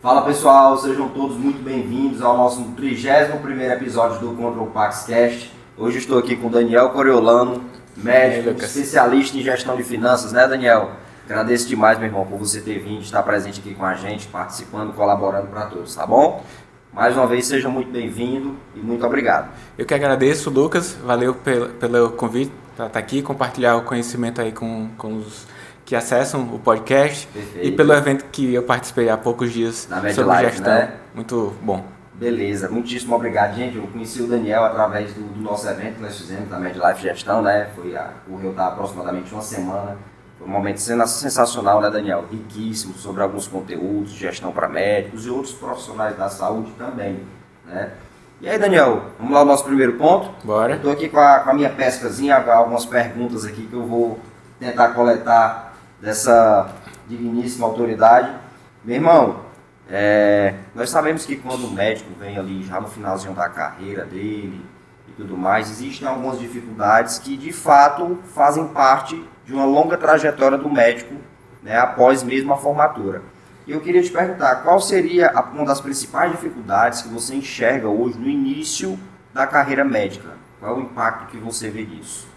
Fala pessoal, sejam todos muito bem-vindos ao nosso 31º episódio do Control Pax Cast. Hoje estou aqui com Daniel Coriolano, médico, especialista em gestão de finanças, né Daniel? Agradeço demais, meu irmão, por você ter vindo, estar presente aqui com a gente, participando, colaborando para todos, tá bom? Mais uma vez, seja muito bem-vindo e muito obrigado. Eu que agradeço, Lucas, valeu pelo convite para estar aqui, compartilhar o conhecimento aí com os que acessam o podcast. Perfeito. E pelo evento que eu participei há poucos dias sobre gestão. Né? Muito bom. Beleza, muitíssimo obrigado, gente. Eu conheci o Daniel através do nosso evento que nós fizemos da MedLife Gestão, né? Ocorreu há aproximadamente uma semana. Foi um momento sensacional, né, Daniel? Riquíssimo sobre alguns conteúdos de gestão para médicos e outros profissionais da saúde também, né? E aí, Daniel, vamos lá ao nosso primeiro ponto? Bora. Estou aqui com a minha pescazinha, algumas perguntas aqui que eu vou tentar coletar dessa digníssima autoridade. Meu irmão, nós sabemos que quando o médico vem ali já no finalzinho da carreira dele e tudo mais, existem algumas dificuldades que de fato fazem parte de uma longa trajetória do médico, né, após mesmo a formatura. E eu queria te perguntar, qual seria uma das principais dificuldades que você enxerga hoje no início da carreira médica? Qual é o impacto que você vê disso?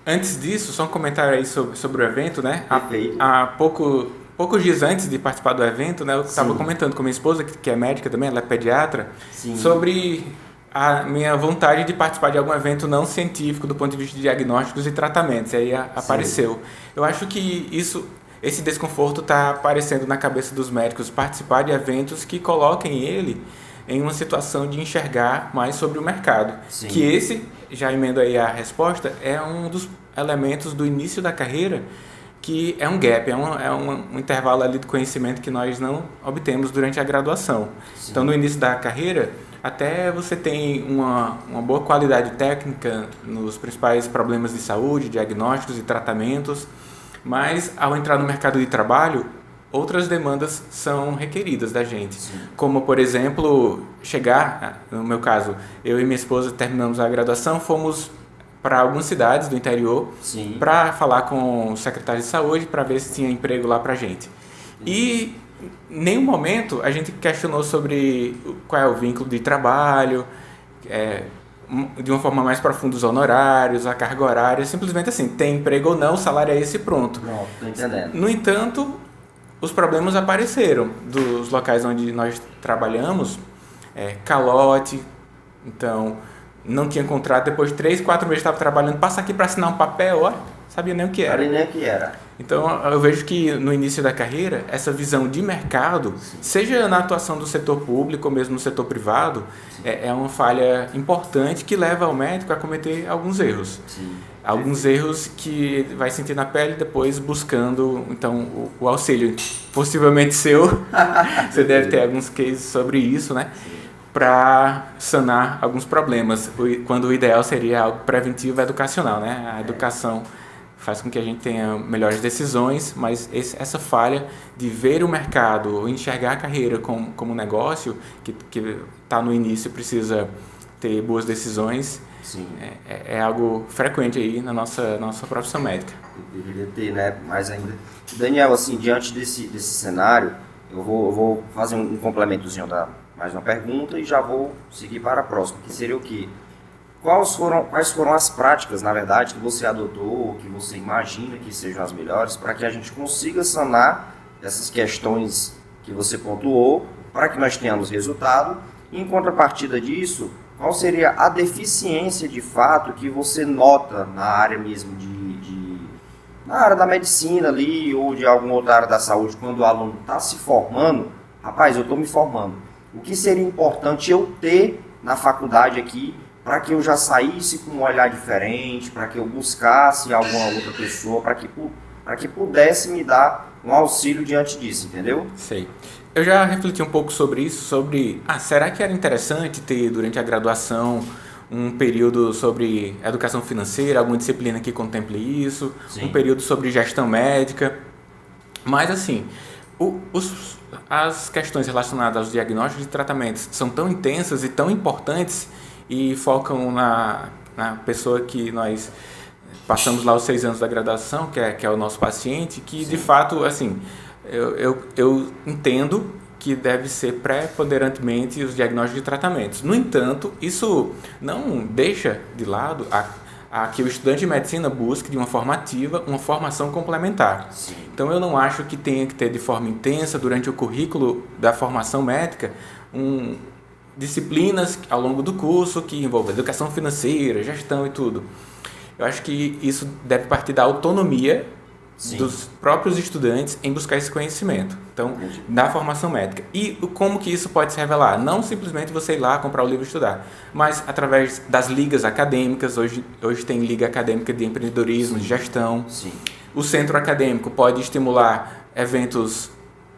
Antes disso, só um comentário aí sobre o evento, né? Perfeito. Há poucos dias antes de participar do evento, né, eu estava comentando com minha esposa, que é médica também, ela é pediatra, sobre a minha vontade de participar de algum evento não científico do ponto de vista de diagnósticos e tratamentos. E aí apareceu. Eu acho que esse desconforto está aparecendo na cabeça dos médicos, participar de eventos que coloquem ele em uma situação de enxergar mais sobre o mercado. Sim. Que esse, já emendo aí a resposta, é um dos elementos do início da carreira que é um gap, é um intervalo ali de conhecimento que nós não obtemos durante a graduação. Sim. Então, no início da carreira, até você tem uma boa qualidade técnica nos principais problemas de saúde, diagnósticos e tratamentos, mas ao entrar no mercado de trabalho, outras demandas são requeridas da gente. Sim. Como, por exemplo, no meu caso, eu e minha esposa terminamos a graduação, fomos para algumas cidades do interior para falar com o secretário de saúde para ver se tinha emprego lá para a gente. E em nenhum momento a gente questionou sobre qual é o vínculo de trabalho, de uma forma mais profunda os honorários, a carga horária, simplesmente assim, tem emprego ou não, o salário é esse e pronto. Não, estou entendendo. No entanto, os problemas apareceram dos locais onde nós trabalhamos, calote, então não tinha contrato, depois de 3, 4 meses estava trabalhando, passa aqui para assinar um papel, ó, sabia nem o que era. Sabia nem o que era. Então eu vejo que no início da carreira, essa visão de mercado, seja na atuação do setor público ou mesmo no setor privado, é uma falha importante que leva o médico a cometer alguns erros. Sim. Alguns erros que vai sentir na pele depois buscando então o auxílio, possivelmente seu. Você deve ter alguns cases sobre isso, né? Para sanar alguns problemas, quando o ideal seria algo preventivo e educacional, né? A educação faz com que a gente tenha melhores decisões, mas essa falha de ver o mercado, enxergar a carreira como um negócio que está no início e precisa ter boas decisões, é algo frequente aí na nossa profissão médica. Deveria ter, né? Mais ainda. Daniel, assim, diante desse cenário, eu vou fazer um complementozinho mais uma pergunta e já vou seguir para a próxima, que seria o quê? Quais foram as práticas, na verdade, que você adotou, que você imagina que sejam as melhores, para que a gente consiga sanar essas questões que você pontuou, para que nós tenhamos resultado? E, em contrapartida disso, qual seria a deficiência de fato que você nota na área mesmo na área da medicina ali, ou de alguma outra área da saúde, quando o aluno está se formando? Rapaz, eu estou me formando. O que seria importante eu ter na faculdade aqui para que eu já saísse com um olhar diferente, para que eu buscasse alguma outra pessoa, para que pudesse me dar um auxílio diante disso, entendeu? Sei. Eu já refleti um pouco sobre isso, será que era interessante ter durante a graduação um período sobre educação financeira, alguma disciplina que contemple isso, um período sobre gestão médica, mas assim, as questões relacionadas aos diagnósticos e tratamentos são tão intensas e tão importantes e focam na pessoa que nós passamos lá os 6 anos da graduação, que é o nosso paciente, que de fato, assim, eu entendo que deve ser preponderantemente os diagnósticos e tratamentos. No entanto, isso não deixa de lado a que o estudante de medicina busque de uma forma ativa uma formação complementar. Sim. Então eu não acho que tenha que ter de forma intensa durante o currículo da formação médica disciplinas ao longo do curso que envolvem educação financeira, gestão e tudo. Eu acho que isso deve partir da autonomia Sim. dos próprios estudantes em buscar esse conhecimento. Então, da formação médica. E como que isso pode se revelar? Não simplesmente você ir lá comprar o livro e estudar, mas através das ligas acadêmicas. Hoje tem liga acadêmica de empreendedorismo, Sim. de gestão. Sim. O centro acadêmico pode estimular eventos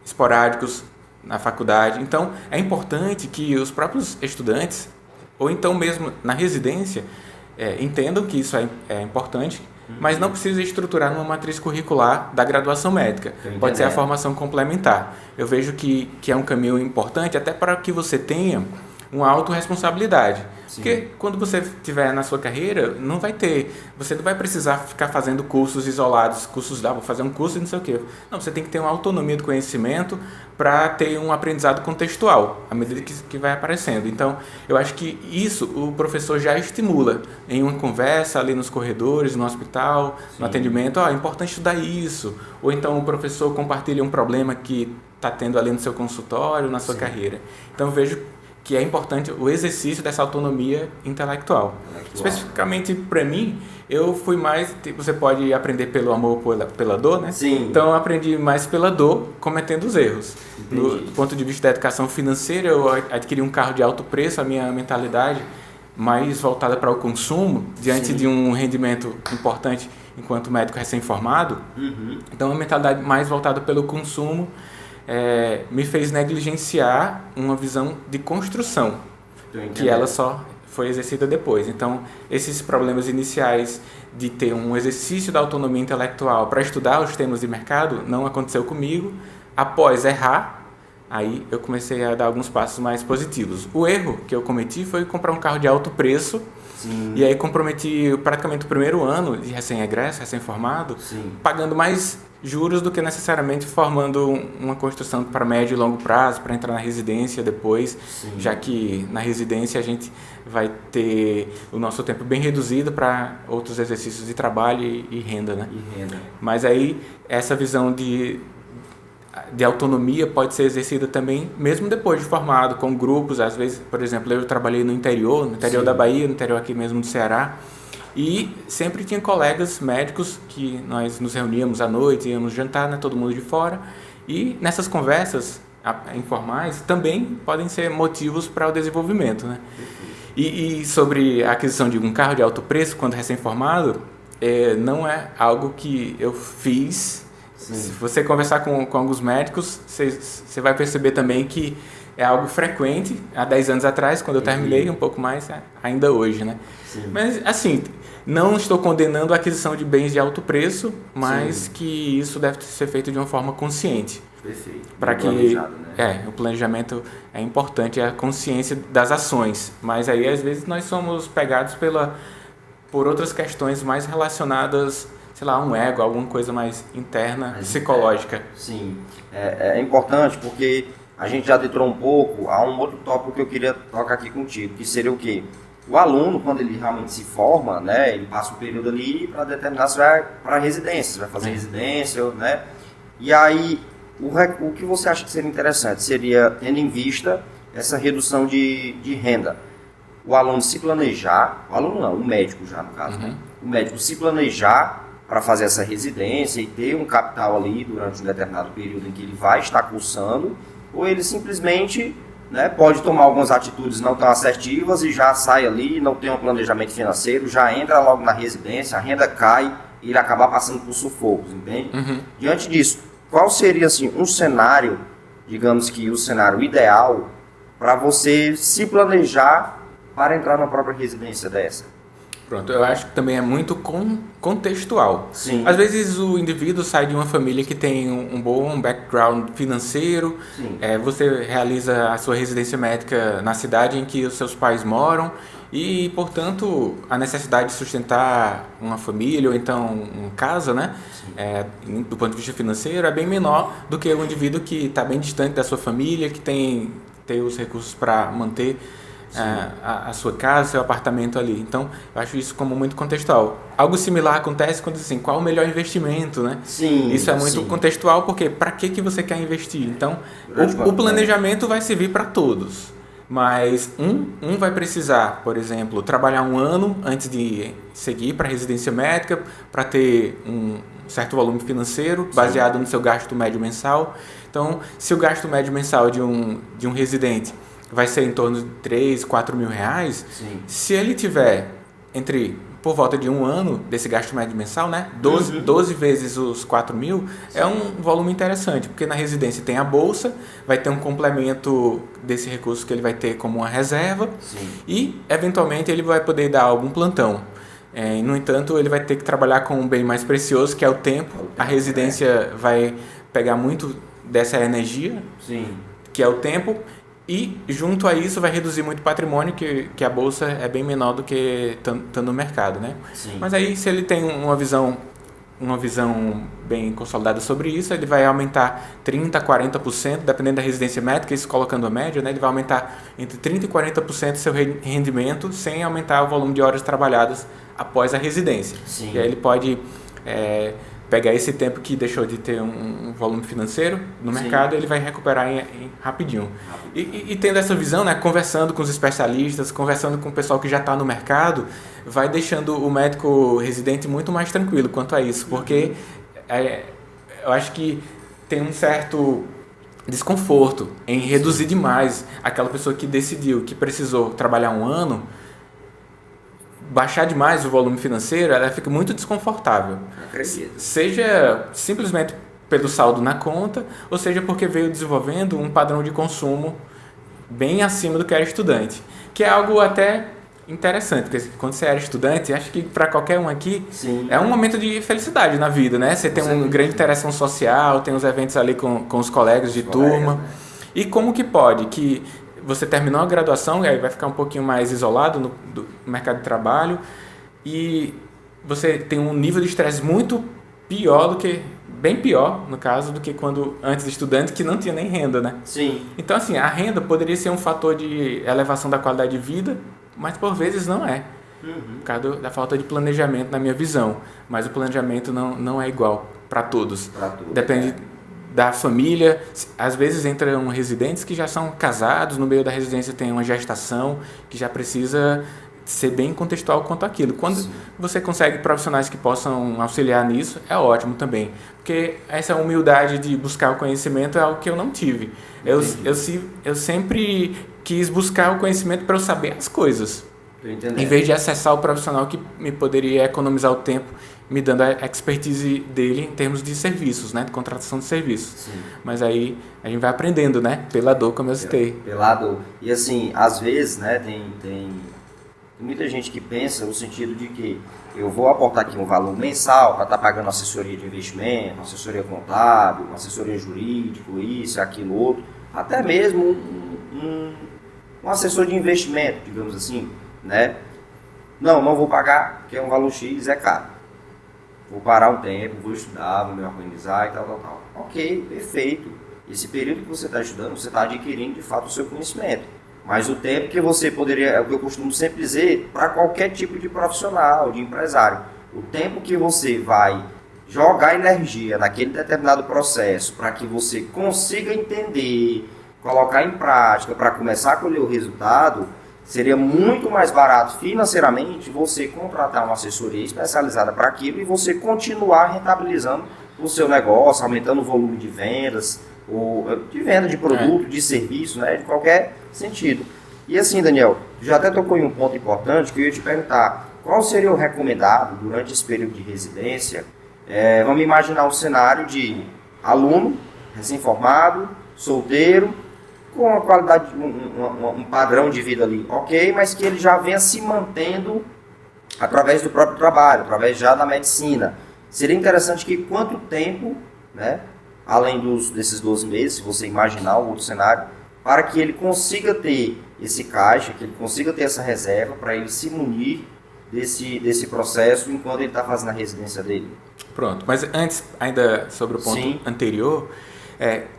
esporádicos na faculdade. Então, é importante que os próprios estudantes, ou então mesmo na residência, entendam que isso é importante, mas não precisa estruturar numa matriz curricular da graduação médica. Pode ser a formação complementar. Eu vejo que é um caminho importante até para que você tenha uma autorresponsabilidade. Sim. Porque quando você estiver na sua carreira, você não vai precisar ficar fazendo cursos isolados, vou fazer um curso e não sei o quê. Não, você tem que ter uma autonomia do conhecimento para ter um aprendizado contextual, à medida que vai aparecendo. Então, eu acho que isso o professor já estimula em uma conversa ali nos corredores, no hospital, Sim. no atendimento. É importante estudar isso. Ou então o professor compartilha um problema que está tendo ali no seu consultório, na sua Sim. carreira. Então, eu vejo que é importante o exercício dessa autonomia intelectual. Especificamente para mim, eu fui mais... Você pode aprender pelo amor ou pela dor, né? Sim. Então, eu aprendi mais pela dor, cometendo os erros. Do ponto de vista da educação financeira, eu adquiri um carro de alto preço, a minha mentalidade mais voltada para o consumo, diante Sim. de um rendimento importante enquanto médico recém-formado. Então, a mentalidade mais voltada pelo consumo me fez negligenciar uma visão de construção, que ela só foi exercida depois. Então, esses problemas iniciais de ter um exercício da autonomia intelectual para estudar os temas de mercado não aconteceu comigo. Após errar, aí eu comecei a dar alguns passos mais positivos. O erro que eu cometi foi comprar um carro de alto preço. Sim. E aí comprometi praticamente o primeiro ano de recém-egresso, recém-formado, Sim. pagando mais juros do que necessariamente formando uma construção para médio e longo prazo, para entrar na residência depois, Sim. já que na residência a gente vai ter o nosso tempo bem reduzido para outros exercícios de trabalho e renda, né? E renda. Mas aí essa visão de autonomia pode ser exercida também mesmo depois de formado, com grupos. Às vezes, por exemplo, eu trabalhei no interior Sim. da Bahia, no interior aqui mesmo do Ceará, e sempre tinha colegas médicos que nós nos reuníamos à noite, íamos jantar, né, todo mundo de fora, e nessas conversas informais também podem ser motivos para o desenvolvimento, né? E sobre a aquisição de um carro de alto preço quando recém-formado, não é algo que eu fiz. Sim. Se você conversar com alguns médicos, você vai perceber também que é algo frequente. Há 10 anos atrás, quando eu terminei, um pouco mais, ainda hoje, né? Sim. Mas, assim, não estou condenando a aquisição de bens de alto preço, mas Sim. que isso deve ser feito de uma forma consciente. Perfeito. Para que o planejamento é importante, a consciência das ações. Mas aí, às vezes, nós somos pegados por outras questões mais relacionadas, sei lá, um ego, alguma coisa mais interna, psicológica. Sim, é importante porque a gente já adentrou um pouco a um outro tópico que eu queria tocar aqui contigo, que seria o quê? O aluno, quando ele realmente se forma, né, ele passa um período ali para determinar se vai para residência, se vai fazer residência, né? E aí, o que você acha que seria interessante? Seria, tendo em vista essa redução de renda, o aluno se planejar, o aluno não, o médico já no caso, né? O médico se planejar para fazer essa residência e ter um capital ali durante um determinado período em que ele vai estar cursando, ou ele simplesmente, né, pode tomar algumas atitudes não tão assertivas e já sai ali, não tem um planejamento financeiro, já entra logo na residência, a renda cai e ele acaba passando por sufocos, entende? Diante disso, qual seria assim, um cenário, digamos que o cenário ideal para você se planejar para entrar na própria residência dessa? Pronto, eu acho que também é muito contextual. Sim. Às vezes o indivíduo sai de uma família que tem um bom background financeiro, você realiza a sua residência médica na cidade em que os seus pais moram e, portanto, a necessidade de sustentar uma família ou então uma casa, né, do ponto de vista financeiro, é bem menor do que o indivíduo que está bem distante da sua família, que tem os recursos para manter a sua casa, seu apartamento ali. Então, eu acho isso como muito contextual. Algo similar acontece quando assim, qual o melhor investimento, né? Sim, isso é muito contextual, porque para que você quer investir? Então, o planejamento vai servir para todos. Mas um vai precisar, por exemplo, trabalhar 1 ano antes de seguir para a residência médica, para ter um certo volume financeiro baseado no seu gasto médio mensal. Então, se o gasto médio mensal de um residente vai ser em torno de 3, 4 mil reais, se ele tiver por volta de 1 ano desse gasto médio mensal, né? 12 vezes os 4 mil, é um volume interessante, porque na residência tem a bolsa, vai ter um complemento desse recurso que ele vai ter como uma reserva e, eventualmente, ele vai poder dar algum plantão. No entanto, ele vai ter que trabalhar com um bem mais precioso, que é o tempo. A residência vai pegar muito dessa energia, que é o tempo, e junto a isso vai reduzir muito o patrimônio, que a bolsa é bem menor do que estando no mercado, né? Mas aí, se ele tem uma visão bem consolidada sobre isso, ele vai aumentar 30%, 40%, dependendo da residência médica, isso colocando a média, né? Ele vai aumentar entre 30% e 40% seu rendimento, sem aumentar o volume de horas trabalhadas após a residência. E aí ele pode pegar esse tempo que deixou de ter um volume financeiro no mercado, ele vai recuperar rapidinho. E tendo essa visão, né, conversando com os especialistas, conversando com o pessoal que já está no mercado, vai deixando o médico residente muito mais tranquilo quanto a isso, porque eu acho que tem um certo desconforto em reduzir demais aquela pessoa que decidiu, que precisou trabalhar 1 ano, baixar demais o volume financeiro, ela fica muito desconfortável. Seja simplesmente pelo saldo na conta, ou seja porque veio desenvolvendo um padrão de consumo bem acima do que era estudante. Que é algo até interessante, porque quando você era estudante, acho que para qualquer um aqui, é um momento de felicidade na vida, né? Você tem uma grande interação social, tem os eventos ali com os colegas de turma. Né? E como que pode que você terminou a graduação e aí vai ficar um pouquinho mais isolado do mercado de trabalho e você tem um nível de estresse muito pior bem pior, no caso, do que quando antes de estudante que não tinha nem renda, né? Então, assim, a renda poderia ser um fator de elevação da qualidade de vida, mas por vezes não é. Por causa da falta de planejamento, na minha visão. Mas o planejamento não é igual para todos. Depende da família, às vezes entram residentes que já são casados, no meio da residência tem uma gestação que já precisa ser bem contextual quanto àquilo. Quando você consegue profissionais que possam auxiliar nisso, é ótimo também, porque essa humildade de buscar o conhecimento é algo que eu não tive. Eu sempre quis buscar o conhecimento para eu saber as coisas, em vez de acessar o profissional que me poderia economizar o tempo, me dando a expertise dele em termos de serviços, né, de contratação de serviços. Mas aí a gente vai aprendendo, né, pela dor, como eu citei. Pela dor. E assim, às vezes, né, tem muita gente que pensa no sentido de que eu vou aportar aqui um valor mensal para estar pagando assessoria de investimento, assessoria contábil, assessoria jurídica, isso, aquilo, outro, até mesmo um assessor de investimento, digamos assim, né? Não vou pagar, porque é um valor X, é caro. Vou parar um tempo, vou estudar, vou me organizar e tal. Ok, perfeito. Esse período que você está estudando, você está adquirindo de fato o seu conhecimento. Mas o tempo que você poderia, é o que eu costumo sempre dizer, para qualquer tipo de profissional, de empresário, o tempo que você vai jogar energia naquele determinado processo para que você consiga entender, colocar em prática, para começar a colher o resultado, seria muito mais barato financeiramente você contratar uma assessoria especializada para aquilo e você continuar rentabilizando o seu negócio, aumentando o volume de vendas, ou de venda de produto, de serviço, né, de qualquer sentido. E assim, Daniel, já até tocou em um ponto importante que eu ia te perguntar, qual seria o recomendado durante esse período de residência? Vamos imaginar um cenário de aluno, recém-formado, solteiro, com uma qualidade, um padrão de vida ali, ok, mas que ele já venha se mantendo através do próprio trabalho, através já da medicina. Seria interessante que quanto tempo, né, além desses 12 meses, se você imaginar um outro cenário, para que ele consiga ter esse caixa, que ele consiga ter essa reserva para ele se munir desse processo enquanto ele está fazendo a residência dele. Pronto, mas antes, ainda sobre o ponto anterior,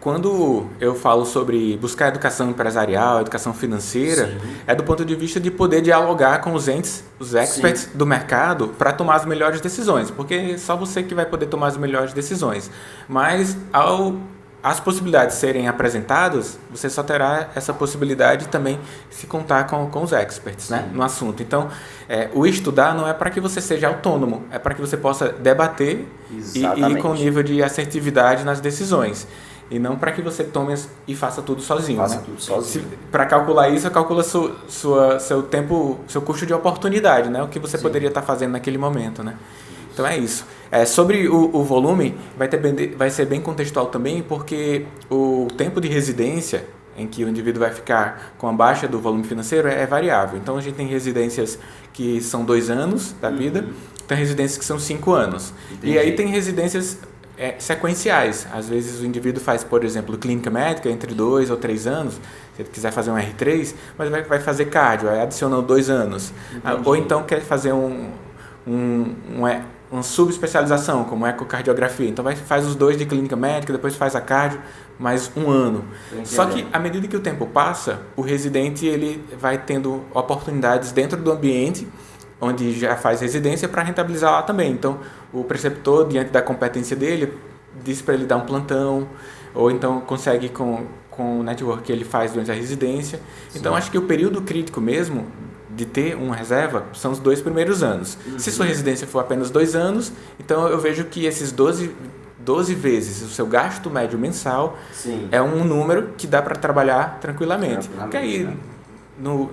quando eu falo sobre buscar educação empresarial, educação financeira, é do ponto de vista de poder dialogar com os entes, os experts do mercado, para tomar as melhores decisões, porque é só você que vai poder tomar as melhores decisões. Mas as possibilidades serem apresentadas, você só terá essa possibilidade também se contar com os experts, né, no assunto. Então, o estudar não é para que você seja autônomo, é para que você possa debater e ir com nível de assertividade nas decisões. E não para que você tome e faça tudo sozinho. Para calcular isso, calcula seu tempo, seu custo de oportunidade, né? O que você poderia estar fazendo naquele momento, né? Então é isso. Sobre o volume, vai ser bem contextual também, porque o tempo de residência em que o indivíduo vai ficar com a baixa do volume financeiro é variável. Então a gente tem residências que são 2 anos da vida, tem residências que são 5 anos. Entendi. E aí tem residências sequenciais. Às vezes o indivíduo faz, por exemplo, clínica médica entre 2 ou 3 anos, se ele quiser fazer um R3, mas vai fazer cardio, aí adiciona 2 anos. Entendi. Ou então quer fazer uma subespecialização, como ecocardiografia. Então faz os 2 de clínica médica, depois faz a cardio, mais 1 ano. Só que, à medida que o tempo passa, o residente ele vai tendo oportunidades dentro do ambiente onde já faz residência para rentabilizar lá também. Então, o preceptor, diante da competência dele, diz para ele dar um plantão, ou então consegue com o network que ele faz durante a residência. Então, acho que o período crítico mesmo de ter uma reserva são os 2 primeiros anos. Se sua residência for apenas 2 anos, então eu vejo que esses 12 vezes o seu gasto médio mensal é um número que dá para trabalhar tranquilamente. Porque aí, no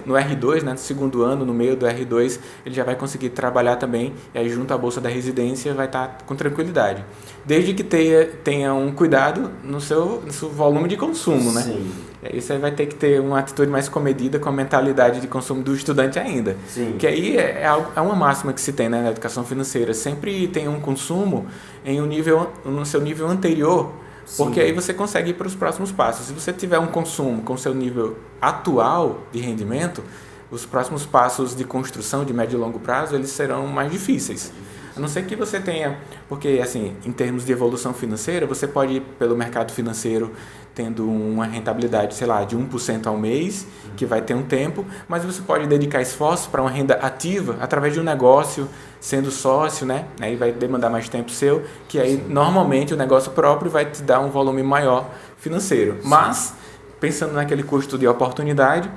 R2, né, no segundo ano, no meio do R2, ele já vai conseguir trabalhar também, e aí junto à bolsa da residência vai estar com tranquilidade. Desde que tenha um cuidado no seu volume de consumo, né? Aí você vai ter que ter uma atitude mais comedida com a mentalidade de consumo do estudante ainda. Que aí é uma máxima que se tem, né, na educação financeira. Sempre tem um consumo no seu nível anterior, porque aí você consegue ir para os próximos passos. Se você tiver um consumo com o seu nível atual de rendimento, os próximos passos de construção de médio e longo prazo, eles serão mais difíceis. A não ser que você tenha, porque assim, em termos de evolução financeira, você pode ir pelo mercado financeiro tendo uma rentabilidade, sei lá, de 1% ao mês, que vai ter um tempo, mas você pode dedicar esforço para uma renda ativa através de um negócio, sendo sócio, né? Aí vai demandar mais tempo seu, que aí normalmente o negócio próprio vai te dar um volume maior financeiro. Mas, pensando naquele custo de oportunidade,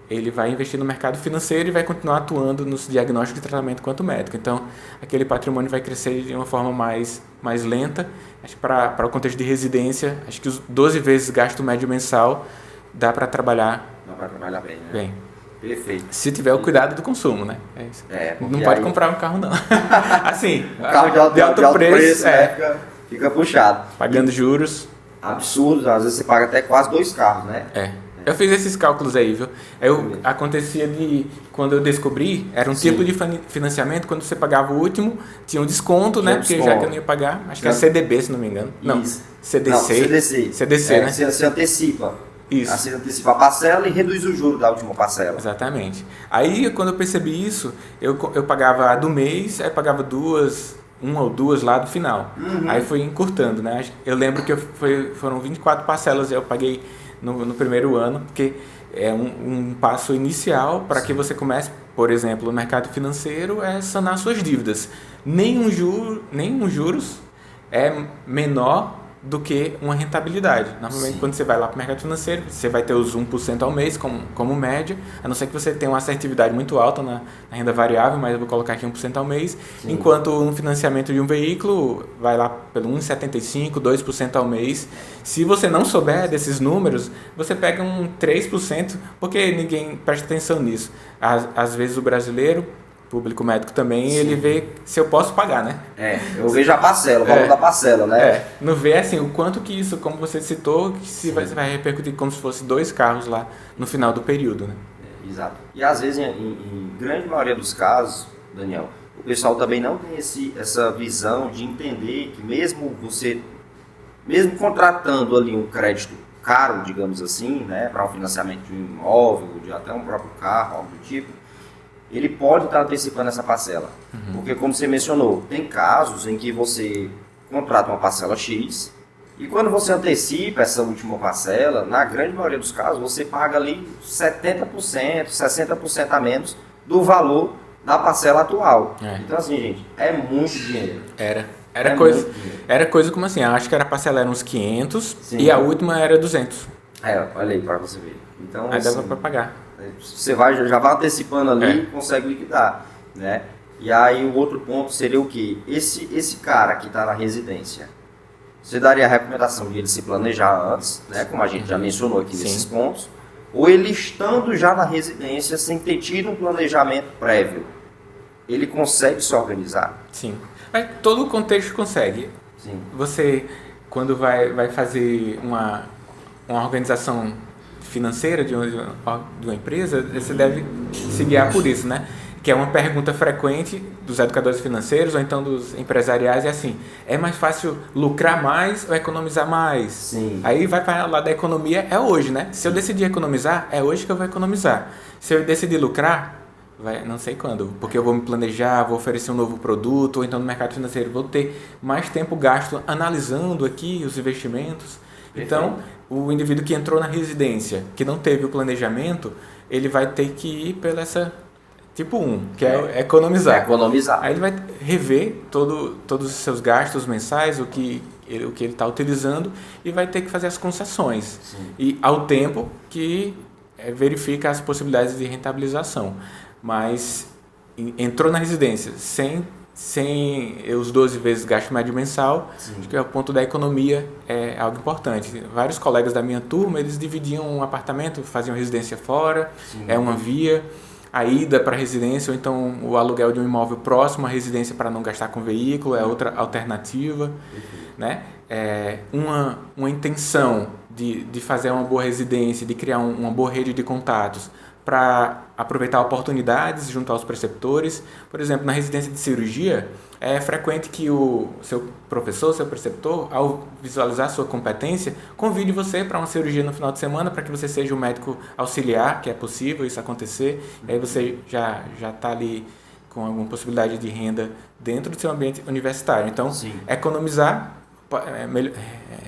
ele vai investir no mercado financeiro e vai continuar atuando nos diagnósticos de tratamento quanto médico. Então, aquele patrimônio vai crescer de uma forma mais lenta. Acho que para o contexto de residência, acho que os 12 vezes gasto médio mensal dá para trabalhar. Dá para trabalhar bem, né? Bem. Perfeito. Se tiver o cuidado do consumo, né? É isso. Não pode comprar um carro, não. Assim, um carro de alto preço né? Fica puxado. Pagando juros. Absurdos, às vezes você paga até quase 2 carros, né? Eu fiz esses cálculos aí, viu? Acontecia quando eu descobri, era um tipo de financiamento, quando você pagava o último, tinha um desconto, né? Porque já que eu não ia pagar, acho que era CDB, se não me engano. Não, CDC. Não, CDC, né? Você antecipa. Isso. Você antecipa a parcela e reduz o juro da última parcela. Exatamente. Aí, quando eu percebi isso, eu pagava a do mês, aí pagava 1 ou 2 lá do final. Aí foi encurtando, né? Eu lembro que foram 24 parcelas, eu paguei no primeiro ano, porque é um passo inicial para que você comece, por exemplo, no mercado financeiro, sanar suas dívidas. Nenhum juros é menor do que uma rentabilidade. Normalmente, quando você vai lá para o mercado financeiro, você vai ter os 1% ao mês como média, a não ser que você tenha uma assertividade muito alta na renda variável, mas eu vou colocar aqui 1% ao mês, enquanto no financiamento de um veículo vai lá pelo 1,75%, 2% ao mês. Se você não souber desses números, você pega um 3%, porque ninguém presta atenção nisso. Às vezes o brasileiro, público médico também, ele vê se eu posso pagar, né? Eu vejo a parcela, o valor da parcela, né? Não vê assim o quanto que isso, como você citou, que se vai repercutir como se fosse 2 carros lá no final do período, né? Exato. E às vezes, em grande maioria dos casos, Daniel, o pessoal também não tem essa visão de entender que mesmo contratando ali um crédito caro, digamos assim, né, para um financiamento de um imóvel, de até um próprio carro, algo do tipo, ele pode estar antecipando essa parcela. Porque, como você mencionou, tem casos em que você contrata uma parcela X e quando você antecipa essa última parcela, na grande maioria dos casos, você paga ali 70%, 60% a menos do valor da parcela atual. Então, assim, gente, é muito dinheiro. Era coisa como assim, acho que a parcela era uns 500 e a última era 200. Olha aí para você ver. Então, aí assim, dava para pagar. Você já vai antecipando ali e consegue liquidar, né? E aí o outro ponto seria o quê? Esse cara que está na residência, você daria a recomendação de ele se planejar antes, né? Como a gente já mencionou aqui nesses pontos, ou ele estando já na residência sem ter tido um planejamento prévio, ele consegue se organizar? Sim. Mas todo o contexto consegue. Sim. Você, quando vai fazer uma organização financeira de uma empresa, você deve se guiar por isso, né? Que é uma pergunta frequente dos educadores financeiros ou então dos empresariais, é assim, é mais fácil lucrar mais ou economizar mais? Sim. Aí vai para lá da economia, é hoje, né? Se eu decidir economizar, é hoje que eu vou economizar. Se eu decidir lucrar, não sei quando, porque eu vou me planejar, vou oferecer um novo produto, ou então no mercado financeiro vou ter mais tempo gasto analisando aqui os investimentos. Então, o indivíduo que entrou na residência, que não teve o planejamento, ele vai ter que ir pela essa tipo 1, que é economizar. Aí ele vai rever todos os seus gastos mensais, o que ele está utilizando, e vai ter que fazer as concessões. Sim. E ao tempo que verifica as possibilidades de rentabilização. Mas entrou na residência sem os 12 vezes gasto médio mensal, acho que o ponto da economia é algo importante. Vários colegas da minha turma, eles dividiam um apartamento, faziam residência fora, uma via, a ida para a residência, ou então o aluguel de um imóvel próximo à residência para não gastar com veículo, é outra alternativa. Né? Uma intenção de fazer uma boa residência, de criar uma boa rede de contatos, para aproveitar oportunidades junto aos preceptores. Por exemplo, na residência de cirurgia, é frequente que o seu professor, seu preceptor, ao visualizar sua competência, convide você para uma cirurgia no final de semana para que você seja o médico auxiliar, que é possível isso acontecer. E aí você já está ali com alguma possibilidade de renda dentro do seu ambiente universitário. Então, economizar,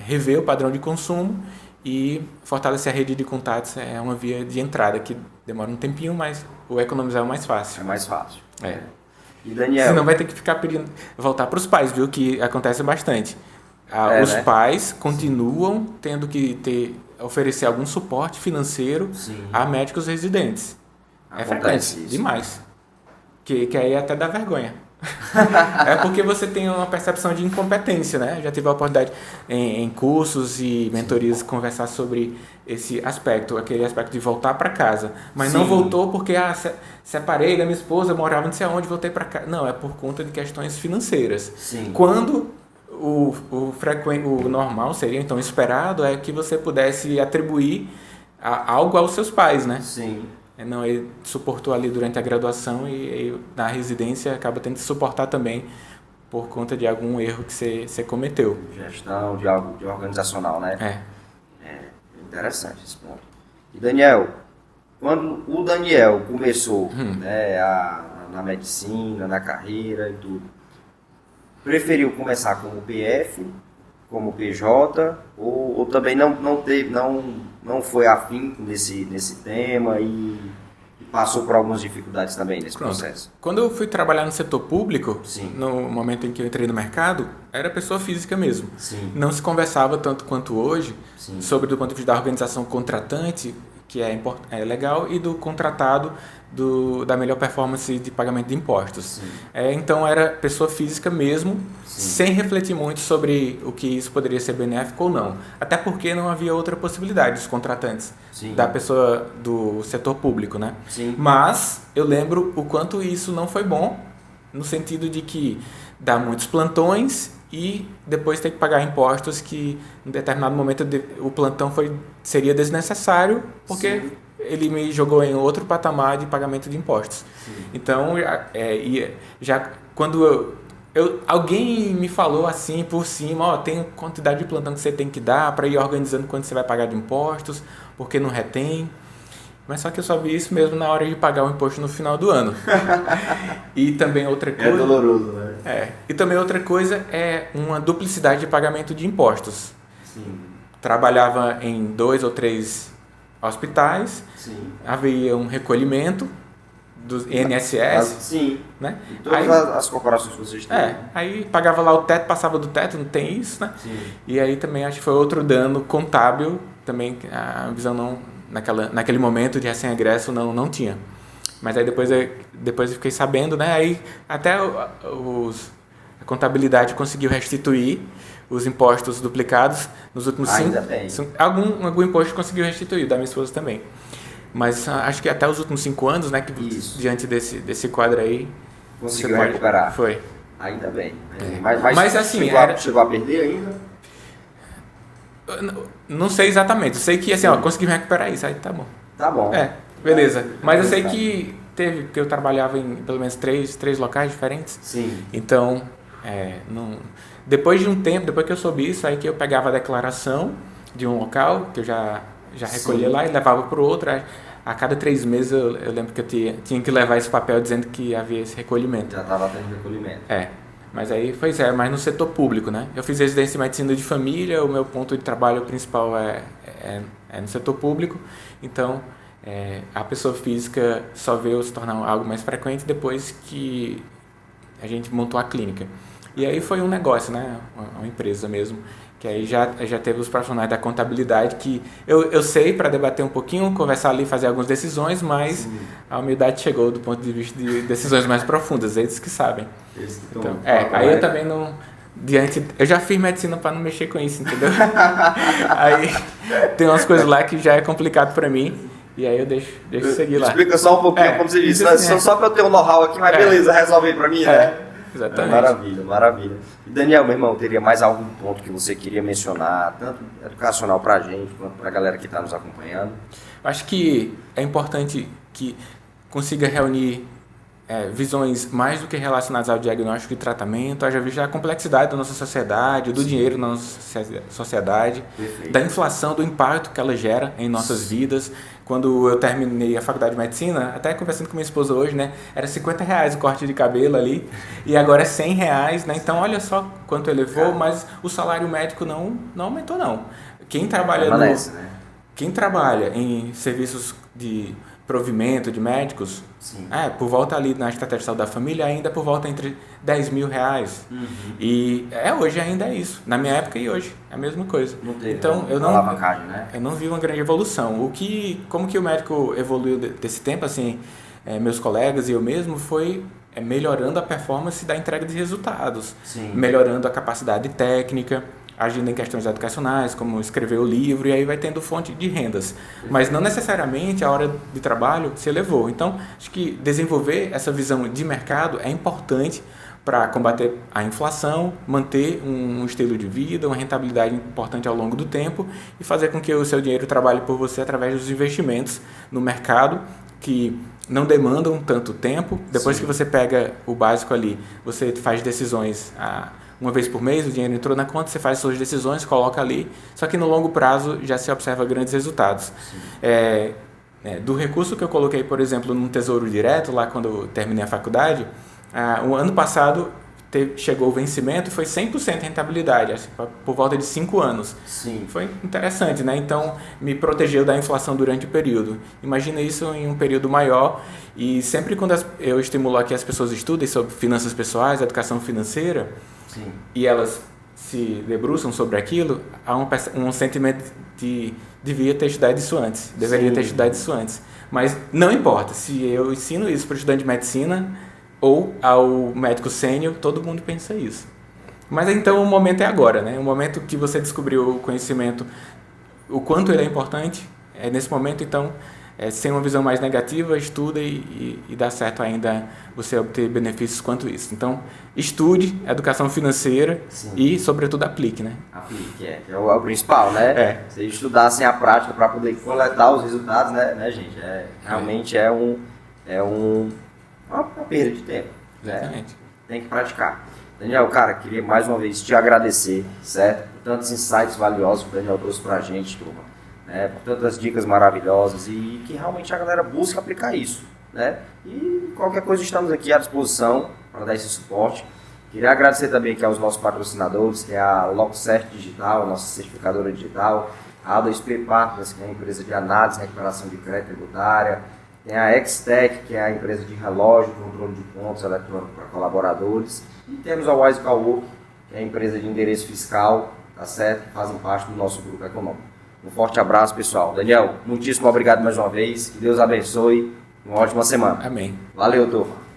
rever o padrão de consumo e fortalecer a rede de contatos é uma via de entrada que demora um tempinho, mas o economizar é o mais fácil. É mais fácil. E Daniel... Senão vai ter que ficar pedindo, voltar para os pais, viu? Que acontece bastante. Os pais continuam tendo que oferecer algum suporte financeiro a médicos residentes. Frequente, demais. Que aí até dá vergonha. É porque você tem uma percepção de incompetência, né? Já tive a oportunidade em cursos e mentorias conversar sobre esse aspecto, aquele aspecto de voltar para casa, mas não voltou porque separei da minha esposa, morava não sei aonde, voltei para casa. Não, é por conta de questões financeiras. Quando o normal seria, então, esperado é que você pudesse atribuir algo aos seus pais, né? Não, ele suportou ali durante a graduação e na residência acaba tendo que suportar também por conta de algum erro que você cometeu. Gestão, de algo de organizacional, né? É interessante esse ponto. E Daniel, quando o Daniel começou na medicina, na carreira e tudo, preferiu começar como PF, como PJ, ou também não foi afim nesse tema e passou por algumas dificuldades também nesse processo? Quando eu fui trabalhar no setor público, no momento em que eu entrei no mercado, era pessoa física mesmo. Não se conversava tanto quanto hoje sobre do ponto de vista da organização contratante, que é legal, e do contratado da melhor performance de pagamento de impostos. Então era pessoa física mesmo, sem refletir muito sobre o que isso poderia ser benéfico ou não. Até porque não havia outra possibilidade dos contratantes, da pessoa do setor público, né? Mas eu lembro o quanto isso não foi bom, no sentido de que dá muitos plantões e depois ter que pagar impostos que em determinado momento o plantão seria desnecessário porque ele me jogou em outro patamar de pagamento de impostos. Então, já quando Alguém me falou assim por cima, ó, tem quantidade de plantão que você tem que dar para ir organizando quanto você vai pagar de impostos, porque não retém. Mas só que eu só vi isso mesmo na hora de pagar o imposto no final do ano. E também outra coisa... É doloroso, né? E também outra coisa é uma duplicidade de pagamento de impostos. Sim. Trabalhava em 2 ou 3 hospitais, sim. Havia um recolhimento do INSS. Sim. Né? E todas as corporações que vocês têm. Aí pagava lá o teto, passava do teto, não tem isso, né? Sim. E aí também acho que foi outro dano contábil, também a visão não... Naquele momento de recém-egresso não tinha. Mas aí depois eu fiquei sabendo, né? Aí até a contabilidade conseguiu restituir os impostos duplicados nos últimos 5 anos. Algum imposto conseguiu restituir, da minha esposa também. Mas acho que até os últimos 5 anos, né? Que diante desse quadro aí... Conseguiu recuperar. Foi. Ainda bem. Mas assim... Chegou a perder ainda? Não sei exatamente, eu sei que assim, consegui recuperar isso, aí tá bom. Tá bom. Beleza. Mas eu sei que teve, porque eu trabalhava em pelo menos 3 locais diferentes. Sim. Então, depois de um tempo, depois que eu soube isso, aí que eu pegava a declaração de um local, que eu já recolhia lá e levava para o outro. A cada 3 meses eu lembro que eu tinha que levar esse papel dizendo que havia esse recolhimento. Já estava tendo recolhimento. Mas aí foi mas no setor público, né? Eu fiz residência em medicina de família, o meu ponto de trabalho principal é no setor público, então a pessoa física só veio se tornar algo mais frequente depois que a gente montou a clínica. E aí foi um negócio, né? Uma empresa mesmo, que aí já teve os profissionais da contabilidade que eu sei para debater um pouquinho, conversar ali, fazer algumas decisões, mas sim, a humildade chegou do ponto de vista de decisões mais profundas, eles que sabem. Então, aí eu também não... eu já fiz medicina para não mexer com isso, entendeu? Aí tem umas coisas lá que já é complicado para mim, e aí eu deixo seguir lá. Explica só um pouquinho como você disse, assim, só para eu ter um know-how aqui, mas beleza, resolve aí para mim, né? Exatamente. Maravilha. E Daniel, meu irmão, teria mais algum ponto que você queria mencionar, tanto educacional para a gente, quanto para a galera que está nos acompanhando? Acho que é importante que consiga reunir visões mais do que relacionadas ao diagnóstico e tratamento, haja visto a complexidade da nossa sociedade, do dinheiro na nossa sociedade, da inflação, do impacto que ela gera em nossas vidas. Quando eu terminei a faculdade de medicina, até conversando com minha esposa hoje, né, era R$50 o corte de cabelo ali, e agora é R$100, né? Então olha só quanto elevou, mas o salário médico não aumentou não. Quem trabalha em serviços de provimento de médicos, por volta ali na estratégia de saúde da família, ainda por volta entre R$10.000. Uhum. E hoje ainda é isso. Na minha época e hoje, é a mesma coisa. Não teve então, né? Eu não vi uma grande evolução. Como que o médico evoluiu desse tempo, assim, meus colegas e eu mesmo, foi melhorando a performance da entrega de resultados, melhorando a capacidade técnica, agindo em questões educacionais, como escrever o livro, e aí vai tendo fonte de rendas. Mas não necessariamente a hora de trabalho se elevou. Então, acho que desenvolver essa visão de mercado é importante para combater a inflação, manter um estilo de vida, uma rentabilidade importante ao longo do tempo e fazer com que o seu dinheiro trabalhe por você através dos investimentos no mercado que não demandam tanto tempo. Depois que você pega o básico ali, você faz decisões uma vez por mês, o dinheiro entrou na conta, você faz suas decisões, coloca ali, só que no longo prazo já se observa grandes resultados. Do recurso que eu coloquei, por exemplo, num Tesouro Direto, lá quando eu terminei a faculdade, o ano passado chegou o vencimento e foi 100% rentabilidade, assim, por volta de 5 anos. Sim. Foi interessante, né? Então, me protegeu da inflação durante o período. Imagina isso em um período maior e sempre quando eu estimulo aqui as pessoas estudem sobre finanças pessoais, educação financeira, e elas se debruçam sobre aquilo, há um sentimento de devia ter estudado isso antes, deveria ter estudado isso antes. Mas não importa, se eu ensino isso para o estudante de medicina ou ao médico sênior, todo mundo pensa isso. Mas então o momento é agora, né? O momento que você descobriu o conhecimento, o quanto ele é importante, é nesse momento, então, sem uma visão mais negativa, estuda e dá certo ainda você obter benefícios quanto isso. Então, estude educação financeira e, sobretudo, aplique, né? Aplique, é o principal, né? Você estudar sem a prática para poder coletar os resultados, né gente? Realmente é uma perda de tempo. Exatamente. Tem que praticar. Daniel, cara, queria mais uma vez te agradecer, certo? Por tantos insights valiosos que o Daniel trouxe pra gente, turma, né? Por tantas dicas maravilhosas e que realmente a galera busca aplicar isso, né? E qualquer coisa estamos aqui à disposição para dar esse suporte. Queria agradecer também aqui aos nossos patrocinadores, que é a LogCert Digital, nossa certificadora digital, a A2P Partners, que é a empresa de análise e recuperação de crédito tributária, tem a Extec, que é a empresa de relógio, controle de contas eletrônicos para colaboradores, e temos a Wise Cowork, que é a empresa de endereço fiscal, tá certo? Que fazem parte do nosso grupo econômico. Um forte abraço, pessoal. Daniel, muitíssimo obrigado mais uma vez, que Deus abençoe, uma ótima semana. Amém. Valeu, turma.